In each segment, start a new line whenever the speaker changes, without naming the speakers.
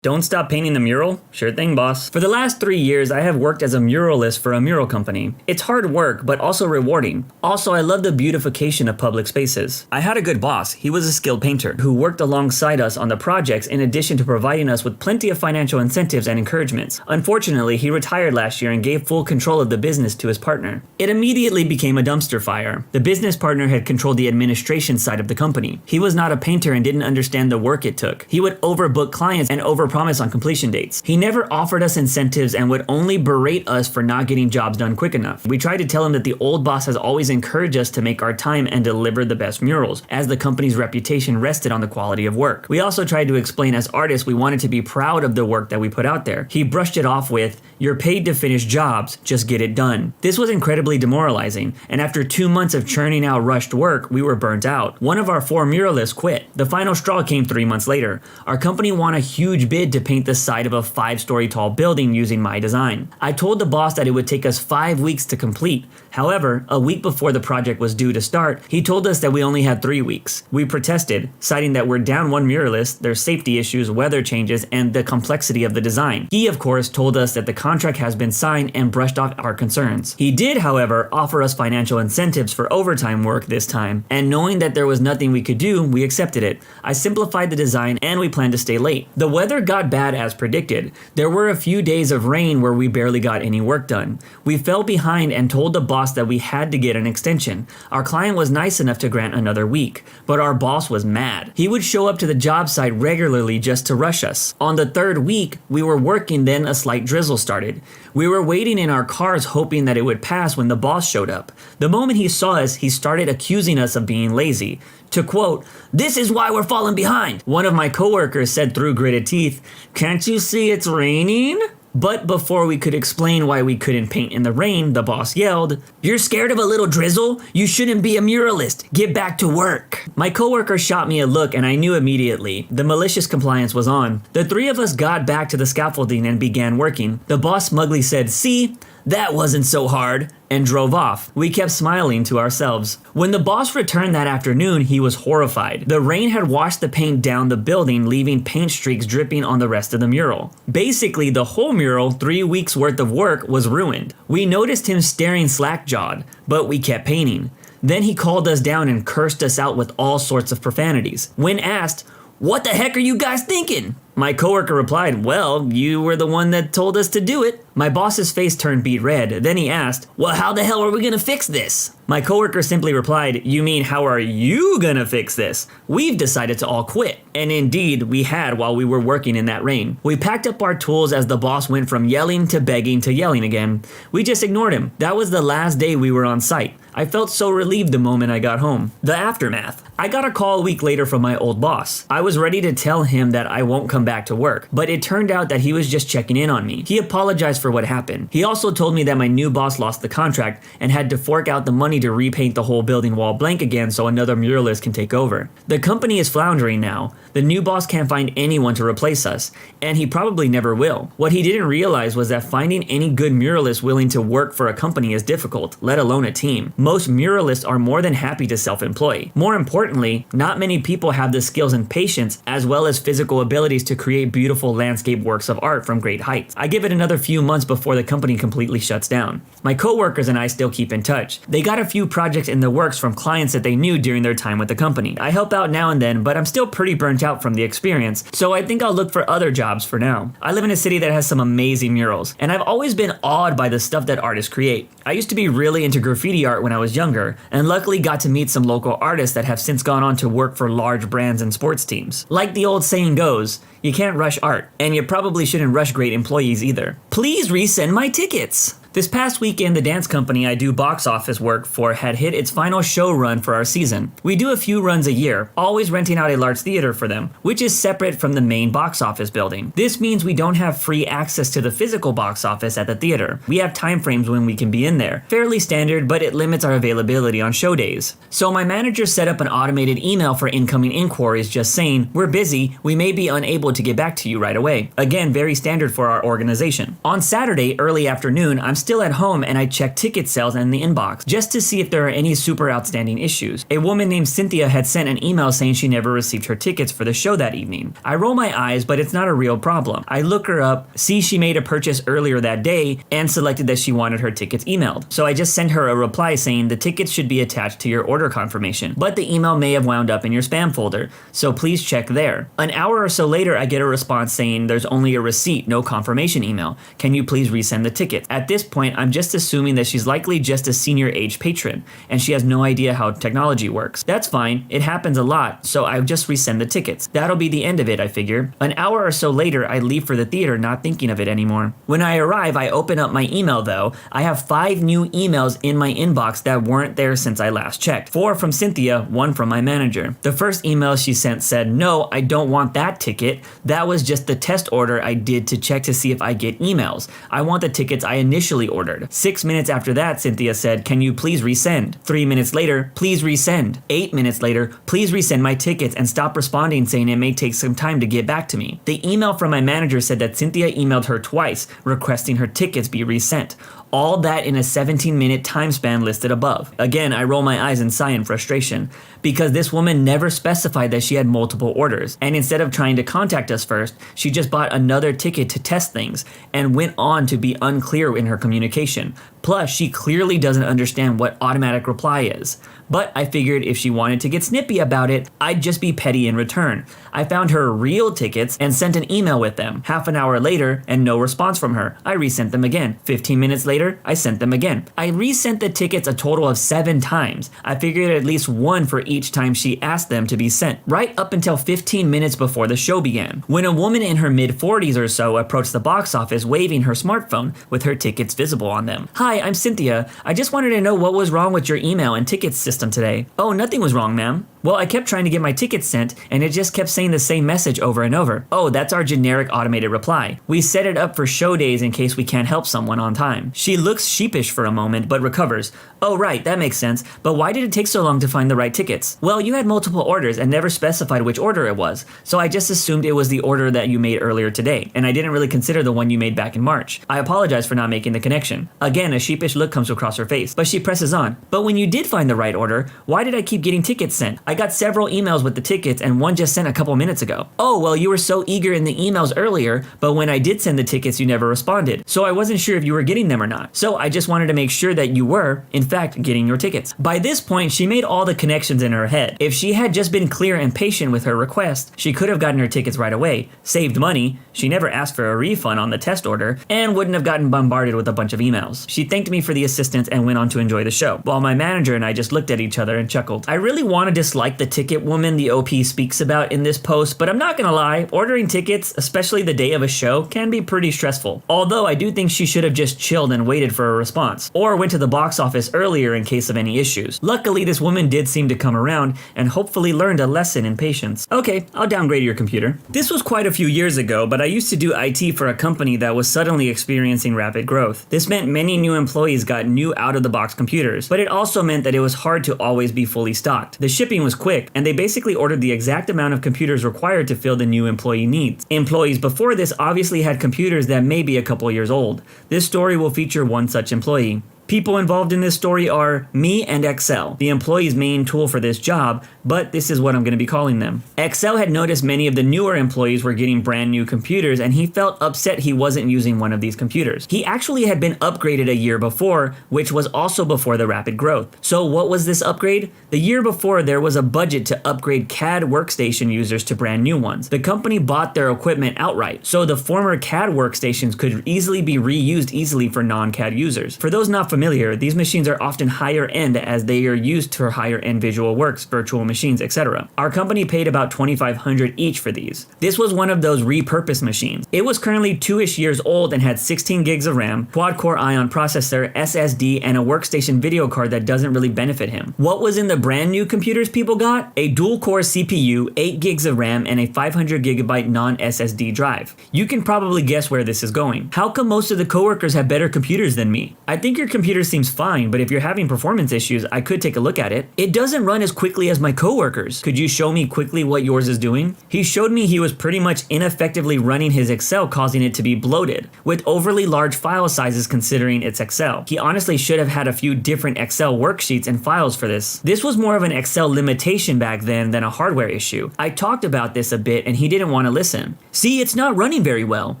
Don't stop painting the mural? Sure thing, boss. For the last 3 years, I have worked as a muralist for a mural company. It's hard work, but also rewarding. Also, I love the beautification of public spaces. I had a good boss. He was a skilled painter who worked alongside us on the projects in addition to providing us with plenty of financial incentives and encouragements. Unfortunately, he retired last year and gave full control of the business to his partner. It immediately became a dumpster fire. The business partner had controlled the administration side of the company. He was not a painter and didn't understand the work it took. He would overbook clients and overpromise on completion dates. He never offered us incentives and would only berate us for not getting jobs done quick enough. We tried to tell him that the old boss has always encouraged us to make our time and deliver the best murals, as the company's reputation rested on the quality of work. We also tried to explain as artists we wanted to be proud of the work that we put out there. He brushed it off with, "You're paid to finish jobs, just get it done." This was incredibly demoralizing, and after 2 months of churning out rushed work, we were burnt out. One of our 4 muralists quit. The final straw came 3 months later. Our company won a huge bid to paint the side of a 5-story tall building using my design. I told the boss that it would take us 5 weeks to complete. However, a week before the project was due to start, he told us that we only had 3 weeks. We protested, citing that we're down 1 muralist, there's safety issues, weather changes, and the complexity of the design. He, of course, told us that the contract has been signed and brushed off our concerns. He did, however, offer us financial incentives for overtime work this time, and knowing that there was nothing we could do, we accepted it. I simplified the design and we planned to stay late. The weather got bad as predicted. There were a few days of rain where we barely got any work done. We fell behind and told the boss that we had to get an extension. Our client was nice enough to grant another week, but our boss was mad. He would show up to the job site regularly just to rush us. On the 3rd week, we were working, then a slight drizzle started. We were waiting in our cars hoping that it would pass when the boss showed up. The moment he saw us, he started accusing us of being lazy. To quote, "This is why we're falling behind." One of my coworkers said through gritted teeth, "Can't you see it's raining?" But before we could explain why we couldn't paint in the rain, the boss yelled, "You're scared of a little drizzle? You shouldn't be a muralist. Get back to work." My coworker shot me a look and I knew immediately. The malicious compliance was on. The 3 of us got back to the scaffolding and began working. The boss smugly said, "See? That wasn't so hard," and drove off. We kept smiling to ourselves. When the boss returned that afternoon, he was horrified. The rain had washed the paint down the building, leaving paint streaks dripping on the rest of the mural. Basically, the whole mural, 3 weeks worth of work, was ruined. We noticed him staring slack-jawed, but we kept painting. Then he called us down and cursed us out with all sorts of profanities. When asked, "What the heck are you guys thinking?" my coworker replied, "Well, you were the one that told us to do it." My boss's face turned beet red. Then he asked, "Well, how the hell are we gonna fix this?" My coworker simply replied, "You mean how are you gonna fix this? We've decided to all quit." And indeed, we had while we were working in that rain. We packed up our tools as the boss went from yelling to begging to yelling again. We just ignored him. That was the last day we were on site. I felt so relieved the moment I got home. The aftermath. I got a call a week later from my old boss. I was ready to tell him that I won't come back to work, but it turned out that he was just checking in on me. He apologized for what happened. He also told me that my new boss lost the contract and had to fork out the money to repaint the whole building wall blank again so another muralist can take over. The company is floundering now. The new boss can't find anyone to replace us, and he probably never will. What he didn't realize was that finding any good muralist willing to work for a company is difficult, let alone a team. Most muralists are more than happy to self-employ. More importantly, not many people have the skills and patience as well as physical abilities to create beautiful landscape works of art from great heights. I give it another few months before the company completely shuts down. My coworkers and I still keep in touch. They got a few projects in the works from clients that they knew during their time with the company. I help out now and then, but I'm still pretty burnt out from the experience, so I think I'll look for other jobs for now. I live in a city that has some amazing murals, and I've always been awed by the stuff that artists create. I used to be really into graffiti art when I was younger, and luckily got to meet some local artists that have since gone on to work for large brands and sports teams. Like the old saying goes, you can't rush art, and you probably shouldn't rush great employees either. Please resend my tickets! This past weekend, the dance company I do box office work for had hit its final show run for our season. We do a few runs a year, always renting out a large theater for them, which is separate from the main box office building. This means we don't have free access to the physical box office at the theater. We have time frames when we can be in there. Fairly standard, but it limits our availability on show days. So my manager set up an automated email for incoming inquiries just saying, "We're busy, we may be unable to get back to you right away." Again, very standard for our organization. On Saturday, early afternoon, I'm still at home and I check ticket sales in the inbox just to see if there are any super outstanding issues. A woman named Cynthia had sent an email saying she never received her tickets for the show that evening. I roll my eyes, but it's not a real problem. I look her up, see she made a purchase earlier that day, and selected that she wanted her tickets emailed. So I just sent her a reply saying the tickets should be attached to your order confirmation, but the email may have wound up in your spam folder, so please check there. An hour or so later, I get a response saying there's only a receipt, no confirmation email. Can you please resend the ticket? At this point, I'm just assuming that she's likely just a senior age patron, and she has no idea how technology works. That's fine, it happens a lot, so I just resend the tickets. That'll be the end of it, I figure. An hour or so later, I leave for the theater not thinking of it anymore. When I arrive, I open up my email though. I have 5 new emails in my inbox that weren't there since I last checked. 4 from Cynthia, 1 from my manager. The first email she sent said, "No, I don't want that ticket. That was just the test order I did to check to see if I get emails. I want the tickets I initially ordered." 6 minutes after that, Cynthia said, "Can you please resend?" 3 minutes later, "Please resend." 8 minutes later, "Please resend my tickets and stop responding saying it may take some time to get back to me." The email from my manager said that Cynthia emailed her twice requesting her tickets be resent. All that in a 17-minute time span listed above. Again, I roll my eyes and sigh in frustration, because this woman never specified that she had multiple orders, and instead of trying to contact us first, she just bought another ticket to test things, and went on to be unclear in her communication. Plus, she clearly doesn't understand what automatic reply is. But I figured if she wanted to get snippy about it, I'd just be petty in return. I found her real tickets and sent an email with them. Half an hour later, and no response from her. I resent them again. 15 minutes later, I sent them again. I resent the tickets a total of 7 times. I figured at least 1 for each time she asked them to be sent, right up until 15 minutes before the show began, when a woman in her mid-40s or so approached the box office waving her smartphone with her tickets visible on them. "Hi, I'm Cynthia. I just wanted to know what was wrong with your email and tickets system today." "Oh, nothing was wrong, ma'am." "Well, I kept trying to get my tickets sent, and it just kept saying the same message over and over." "Oh, that's our generic automated reply. We set it up for show days in case we can't help someone on time." She looks sheepish for a moment, but recovers. "Oh, right, that makes sense. But why did it take so long to find the right tickets?" "Well, you had multiple orders and never specified which order it was, so I just assumed it was the order that you made earlier today, and I didn't really consider the one you made back in March. I apologize for not making the connection." Again, a sheepish look comes across her face, but she presses on. "But when you did find the right order, why did I keep getting tickets sent? I got several emails with the tickets and one just sent a couple minutes ago." "Oh, well, you were so eager in the emails earlier, but when I did send the tickets, you never responded. So I wasn't sure if you were getting them or not. So I just wanted to make sure that you were, in fact, getting your tickets." By this point, she made all the connections in her head. If she had just been clear and patient with her request, she could have gotten her tickets right away, saved money, she never asked for a refund on the test order, and wouldn't have gotten bombarded with a bunch of emails. She thanked me for the assistance and went on to enjoy the show, while my manager and I just looked at each other and chuckled. I really want to dislike the ticket woman the OP speaks about in this post, but I'm not gonna lie, ordering tickets, especially the day of a show, can be pretty stressful. Although I do think she should have just chilled and waited for a response, or went to the box office earlier in case of any issues. Luckily, this woman did seem to come around and hopefully learned a lesson in patience. Okay, I'll downgrade your computer. This was quite a few years ago, but I used to do IT for a company that was suddenly experiencing rapid growth. This meant many new employees got new out-of-the-box computers, but it also meant that it was hard to always be fully stocked. The shipping was quick, and they basically ordered the exact amount of computers required to fill the new employee needs. Employees before this obviously had computers that may be a couple years old. This story will feature one such employee. People involved in this story are me and Excel, the employee's main tool for this job, but this is what I'm going to be calling them. Excel had noticed many of the newer employees were getting brand new computers, and he felt upset he wasn't using one of these computers. He actually had been upgraded a year before, which was also before the rapid growth. So what was this upgrade? The year before, there was a budget to upgrade CAD workstation users to brand new ones. The company bought their equipment outright, so the former CAD workstations could easily be reused easily for non-CAD users. For those not familiar, these machines are often higher end as they are used for higher end visual works, virtual machines, etc. Our company paid about $2,500 each for these. This was one of those repurposed machines. It was currently 2-ish years old and had 16 gigs of RAM, quad-core ion processor, SSD, and a workstation video card that doesn't really benefit him. What was in the brand new computers people got? A dual-core CPU, 8 gigs of RAM, and a 500 gigabyte non-SSD drive. You can probably guess where this is going. How come most of the coworkers have better computers than me? I think your computer computer seems fine, but if you're having performance issues, I could take a look at it. It doesn't run as quickly as my coworkers. Could you show me quickly what yours is doing? He showed me he was pretty much ineffectively running his Excel, causing it to be bloated, with overly large file sizes considering it's Excel. He honestly should have had a few different Excel worksheets and files for this. This was more of an Excel limitation back then than a hardware issue. I talked about this a bit and he didn't want to listen. See, it's not running very well.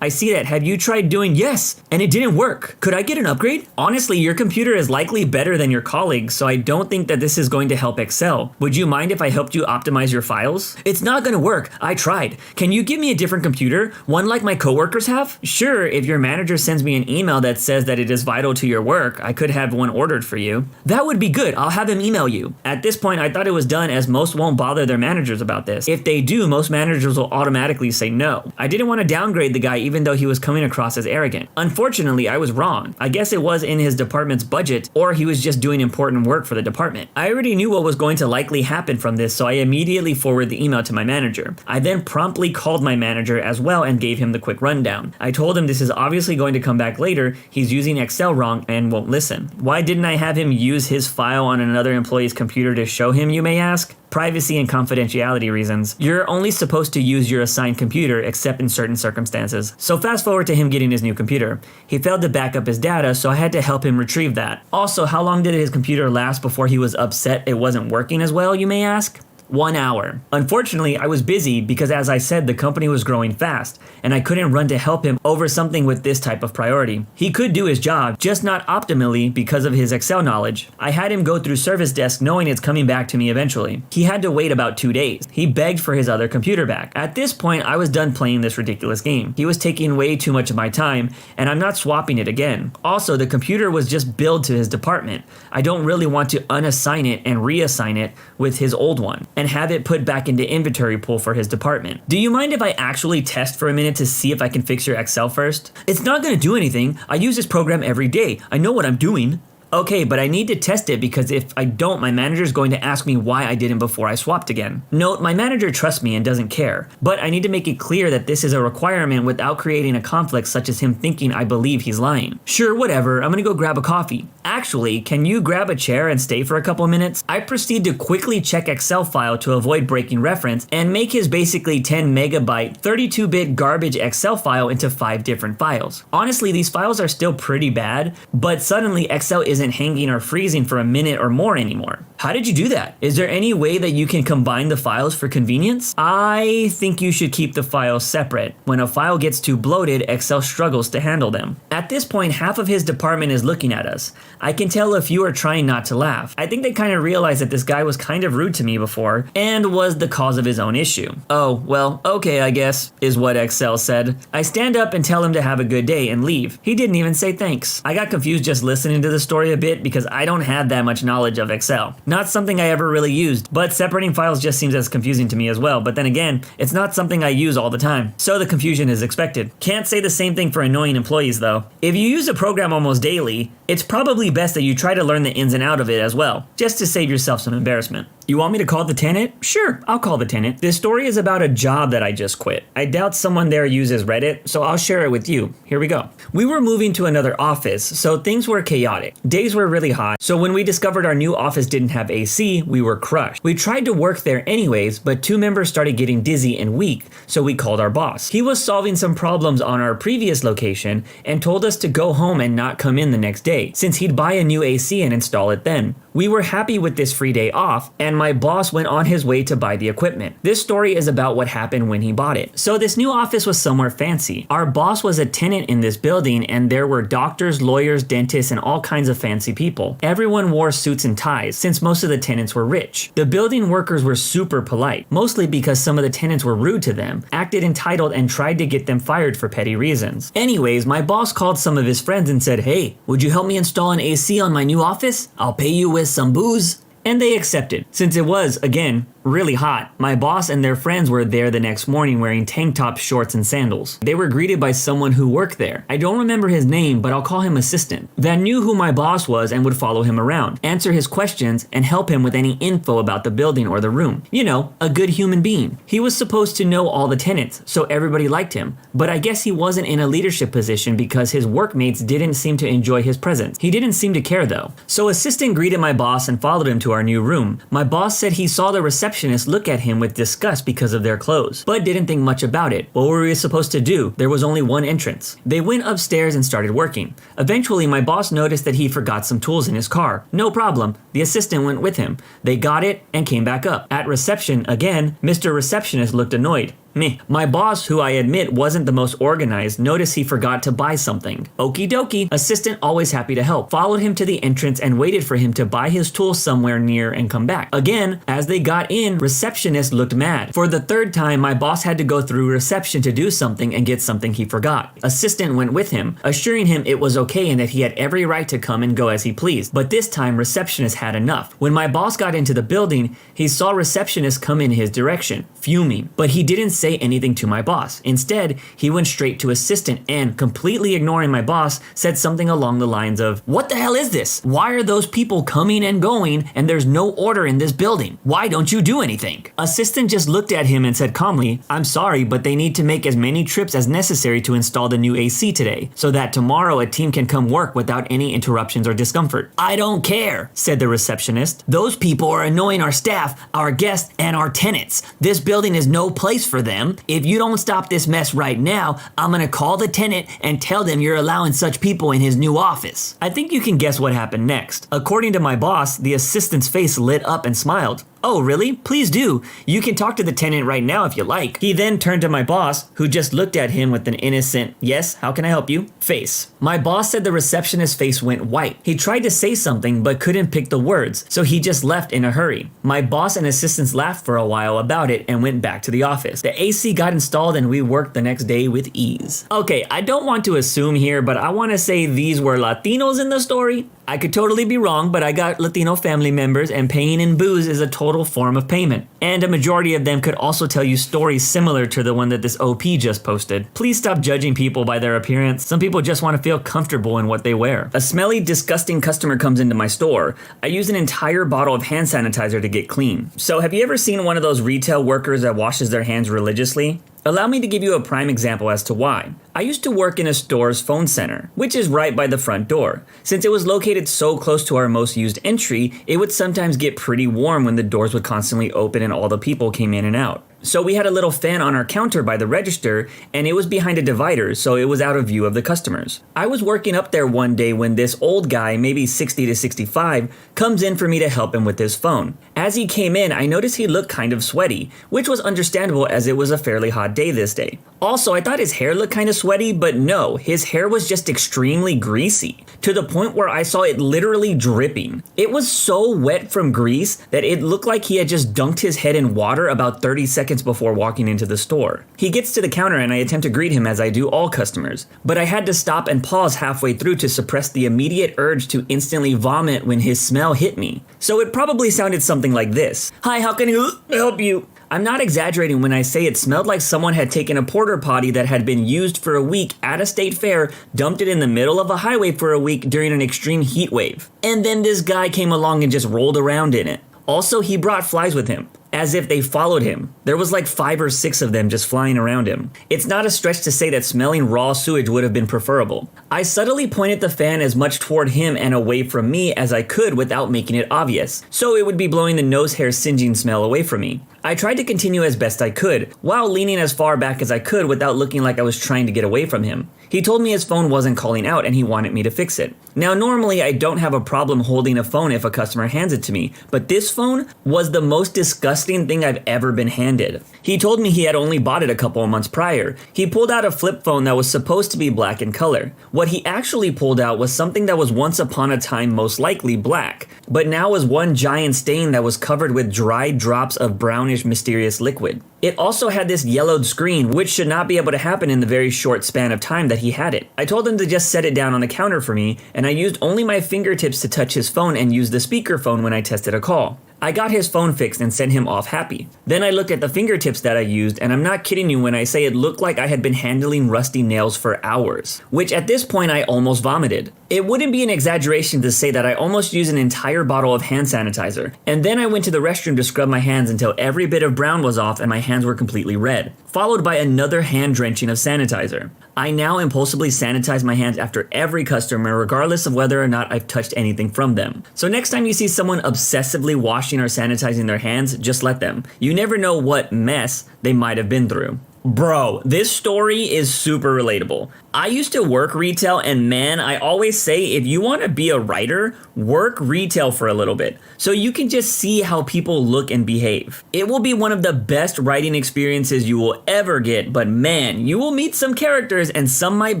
I see that. Have you tried doing yes? And it didn't work. Could I get an upgrade? Honestly, your computer is likely better than your colleagues, so I don't think that this is going to help Excel. Would you mind if I helped you optimize your files? It's not going to work. I tried. Can you give me a different computer? One like my coworkers have? Sure, if your manager sends me an email that says that it is vital to your work, I could have one ordered for you. That would be good. I'll have him email you. At this point, I thought it was done as most won't bother their managers about this. If they do, most managers will automatically say no. I didn't want to downgrade the guy even though he was coming across as arrogant. Unfortunately, I was wrong. I guess it was in his department's budget, or he was just doing important work for the department. I already knew what was going to likely happen from this, so I immediately forwarded the email to my manager. I then promptly called my manager as well and gave him the quick rundown. I told him this is obviously going to come back later, he's using Excel wrong and won't listen. Why didn't I have him use his file on another employee's computer to show him, you may ask? Privacy and confidentiality reasons. You're only supposed to use your assigned computer except in certain circumstances. So fast forward to him getting his new computer. He failed to back up his data, so I had to help him retrieve that. Also, how long did his computer last before he was upset it wasn't working as well, you may ask? 1 hour. Unfortunately, I was busy because, as I said, the company was growing fast, and I couldn't run to help him over something with this type of priority. He could do his job, just not optimally because of his Excel knowledge. I had him go through service desk knowing it's coming back to me eventually. He had to wait about 2 days. He begged for his other computer back. At this point, I was done playing this ridiculous game. He was taking way too much of my time, and I'm not swapping it again. Also, the computer was just billed to his department. I don't really want to unassign it and reassign it with his old one and have it put back into inventory pool for his department. Do you mind if I actually test for a minute to see if I can fix your Excel first? It's not going to do anything. I use this program every day. I know what I'm doing. Okay, but I need to test it because if I don't, my manager is going to ask me why I didn't before I swapped again. Note, my manager trusts me and doesn't care, but I need to make it clear that this is a requirement without creating a conflict such as him thinking I believe he's lying. Sure, whatever, I'm gonna go grab a coffee. Actually, can you grab a chair and stay for a couple minutes? I proceed to quickly check Excel file to avoid breaking reference and make his basically 10 megabyte 32-bit garbage Excel file into 5 different files. Honestly, these files are still pretty bad, but suddenly Excel isn't hanging or freezing for a minute or more anymore. How did you do that? Is there any way that you can combine the files for convenience? I think you should keep the files separate. When a file gets too bloated, Excel struggles to handle them. At this point, half of his department is looking at us. I can tell a few are trying not to laugh. I think they kind of realize that this guy was kind of rude to me before and was the cause of his own issue. Oh, well, okay, I guess, is what Excel said. I stand up and tell him to have a good day and leave. He didn't even say thanks. I got confused just listening to the story a bit because I don't have that much knowledge of Excel. Not something I ever really used, but separating files just seems as confusing to me as well. But then again, it's not something I use all the time, so the confusion is expected. Can't say the same thing for annoying employees though. If you use a program almost daily, it's probably best that you try to learn the ins and out of it as well, just to save yourself some embarrassment. You want me to call the tenant? Sure, I'll call the tenant. This story is about a job that I just quit. I doubt someone there uses Reddit, so I'll share it with you. Here we go. We were moving to another office, so things were chaotic. Days were really hot, so when we discovered our new office didn't have AC, we were crushed. We tried to work there anyways, but 2 members started getting dizzy and weak, so we called our boss. He was solving some problems on our previous location and told us to go home and not come in the next day, since he'd buy a new AC and install it then. We were happy with this free day off, and my boss went on his way to buy the equipment. This story is about what happened when he bought it. So this new office was somewhere fancy. Our boss was a tenant in this building, and there were doctors, lawyers, dentists, and all kinds of fancy people. Everyone wore suits and ties, since most of the tenants were rich. The building workers were super polite, mostly because some of the tenants were rude to them, acted entitled, and tried to get them fired for petty reasons. Anyways, my boss called some of his friends and said, "Hey, would you help me install an AC on my new office? I'll pay you with some booze." And they accepted, since it was, again, really hot. My boss and their friends were there the next morning wearing tank tops, shorts, and sandals. They were greeted by someone who worked there. I don't remember his name, but I'll call him assistant. That knew who my boss was and would follow him around, answer his questions, and help him with any info about the building or the room. You know, a good human being. He was supposed to know all the tenants, so everybody liked him. But I guess he wasn't in a leadership position because his workmates didn't seem to enjoy his presence. He didn't seem to care though. So assistant greeted my boss and followed him to our new room. My boss said he saw the receptionist look at him with disgust because of their clothes, but didn't think much about it. What were we supposed to do? There was only one entrance. They went upstairs and started working. Eventually, my boss noticed that he forgot some tools in his car. No problem. The assistant went with him. They got it and came back up. At reception, again, Mr. Receptionist looked annoyed. Meh. My boss, who I admit wasn't the most organized, noticed he forgot to buy something. Okie dokie. Assistant, always happy to help, followed him to the entrance and waited for him to buy his tools somewhere near and come back. Again, as they got in, receptionist looked mad. For the third time, my boss had to go through reception to do something and get something he forgot. Assistant went with him, assuring him it was okay and that he had every right to come and go as he pleased. But this time, receptionist had enough. When my boss got into the building, he saw receptionist come in his direction, fuming. But he didn't say anything to my boss. Instead, he went straight to assistant and, completely ignoring my boss, said something along the lines of, "What the hell is this? Why are those people coming and going and there's no order in this building? Why don't you do anything?" Assistant just looked at him and said calmly, "I'm sorry, but they need to make as many trips as necessary to install the new AC today, so that tomorrow a team can come work without any interruptions or discomfort." "I don't care," said the receptionist. "Those people are annoying our staff, our guests, and our tenants. This building is no place for them. If you don't stop this mess right now, I'm gonna call the tenant and tell them you're allowing such people in his new office." I think you can guess what happened next. According to my boss, the assistant's face lit up and smiled. "Oh, really? Please do. You can talk to the tenant right now if you like." He then turned to my boss, who just looked at him with an innocent, "Yes, how can I help you?" face. My boss said the receptionist's face went white. He tried to say something but couldn't pick the words, so he just left in a hurry. My boss and assistants laughed for a while about it and went back to the office. The AC got installed and we worked the next day with ease. Okay, I don't want to assume here, but I want to say these were Latinos in the story. I could totally be wrong, but I got Latino family members and paying in booze is a total form of payment. And a majority of them could also tell you stories similar to the one that this OP just posted. Please stop judging people by their appearance. Some people just want to feel comfortable in what they wear. A smelly, disgusting customer comes into my store. I use an entire bottle of hand sanitizer to get clean. So have you ever seen one of those retail workers that washes their hands religiously? Allow me to give you a prime example as to why. I used to work in a store's phone center, which is right by the front door. Since it was located so close to our most used entry, it would sometimes get pretty warm when the doors would constantly open and all the people came in and out. So we had a little fan on our counter by the register, and it was behind a divider, so it was out of view of the customers. I was working up there one day when this old guy, maybe 60 to 65, comes in for me to help him with his phone. As he came in, I noticed he looked kind of sweaty, which was understandable as it was a fairly hot day this day. Also, I thought his hair looked kind of sweaty, but no, his hair was just extremely greasy, to the point where I saw it literally dripping. It was so wet from grease that it looked like he had just dunked his head in water about 30 seconds before walking into the store. He gets to the counter and I attempt to greet him as I do all customers, but I had to stop and pause halfway through to suppress the immediate urge to instantly vomit when his smell hit me. So it probably sounded something like this. "Hi, how can I help you?" I'm not exaggerating when I say it smelled like someone had taken a porta potty that had been used for a week at a state fair, dumped it in the middle of a highway for a week during an extreme heat wave. And then this guy came along and just rolled around in it. Also, he brought flies with him, as if they followed him. There was like 5 or 6 of them just flying around him. It's not a stretch to say that smelling raw sewage would have been preferable. I subtly pointed the fan as much toward him and away from me as I could without making it obvious, so it would be blowing the nose hair singeing smell away from me. I tried to continue as best I could, while leaning as far back as I could without looking like I was trying to get away from him. He told me his phone wasn't calling out and he wanted me to fix it. Now normally I don't have a problem holding a phone if a customer hands it to me, but this phone was the most disgusting thing I've ever been handed. He told me he had only bought it a couple of months prior. He pulled out a flip phone that was supposed to be black in color. What he actually pulled out was something that was once upon a time most likely black, but now was one giant stain that was covered with dried drops of brownish mysterious liquid. It also had this yellowed screen, which should not be able to happen in the very short span of time that he had it. I told him to just set it down on the counter for me, and I used only my fingertips to touch his phone and use the speakerphone when I tested a call. I got his phone fixed and sent him off happy. Then I looked at the fingertips that I used, and I'm not kidding you when I say it looked like I had been handling rusty nails for hours, which at this point I almost vomited. It wouldn't be an exaggeration to say that I almost used an entire bottle of hand sanitizer, and then I went to the restroom to scrub my hands until every bit of brown was off and my hands were completely red, followed by another hand drenching of sanitizer. I now impulsively sanitize my hands after every customer, regardless of whether or not I've touched anything from them. So next time you see someone obsessively washing or sanitizing their hands, just let them. You never know what mess they might have been through. Bro, this story is super relatable. I used to work retail, and man, I always say if you want to be a writer, work retail for a little bit so you can just see how people look and behave. It will be one of the best writing experiences you will ever get, but man, you will meet some characters and some might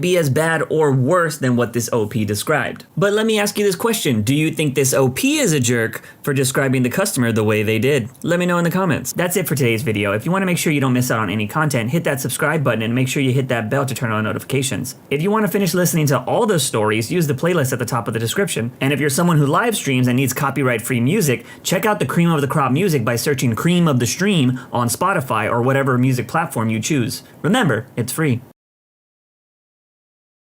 be as bad or worse than what this OP described. But let me ask you this question. Do you think this OP is a jerk for describing the customer the way they did? Let me know in the comments. That's it for today's video. If you want to make sure you don't miss out on any content, hit that subscribe button and make sure you hit that bell to turn on notifications. If you want to finish listening to all those stories, use the playlist at the top of the description. And if you're someone who live streams and needs copyright-free music, check out the Cream of the Crop music by searching Cream of the Stream on Spotify or whatever music platform you choose. Remember, it's free.